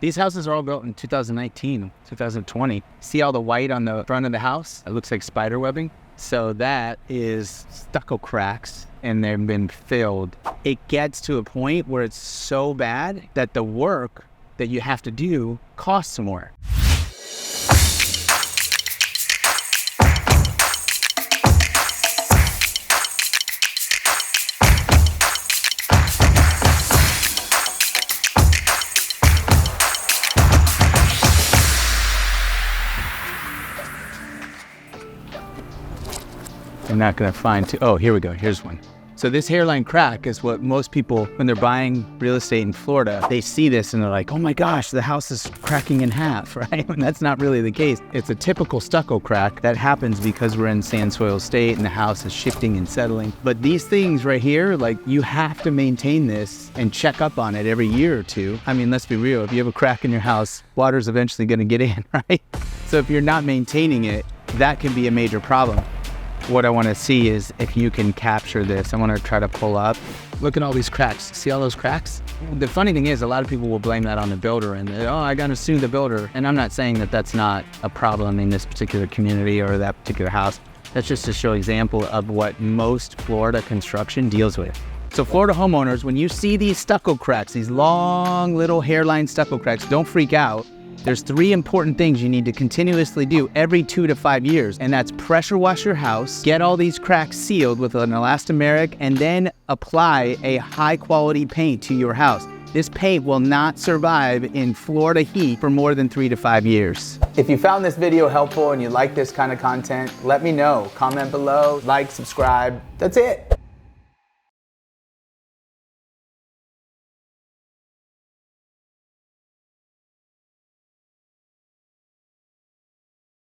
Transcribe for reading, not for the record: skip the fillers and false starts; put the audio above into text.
These houses are all built in 2019, 2020. See all the white on the front of the house? It looks like spider webbing. So that is stucco cracks, and they've been filled. It gets to a point where it's so bad that the work that you have to do costs more. I'm not gonna find oh, here we go, here's one. So this hairline crack is what most people, when they're buying real estate in Florida, they see this and they're like, oh my gosh, the house is cracking in half, right? And that's not really the case. It's a typical stucco crack that happens because we're in sand soil state and the house is shifting and settling. But these things right here, like, you have to maintain this and check up on it every year or two. I mean, let's be real, if you have a crack in your house, water's eventually gonna get in, right? So if you're not maintaining it, that can be a major problem. What I want to see is if you can capture this. I want to try to pull up. Look at all these cracks. See all those cracks? The funny thing is, a lot of people will blame that on the builder and, oh, I got to sue the builder. And I'm not saying that that's not a problem in this particular community or that particular house. That's just to show an example of what most Florida construction deals with. So Florida homeowners, when you see these stucco cracks, these long little hairline stucco cracks, don't freak out. There's 3 important things you need to continuously do every 2 to 5 years, and that's pressure wash your house, get all these cracks sealed with an elastomeric, and then apply a high quality paint to your house. This paint will not survive in Florida heat for more than 3 to 5 years. If you found this video helpful and you like this kind of content, let me know. Comment below, like, subscribe. That's it.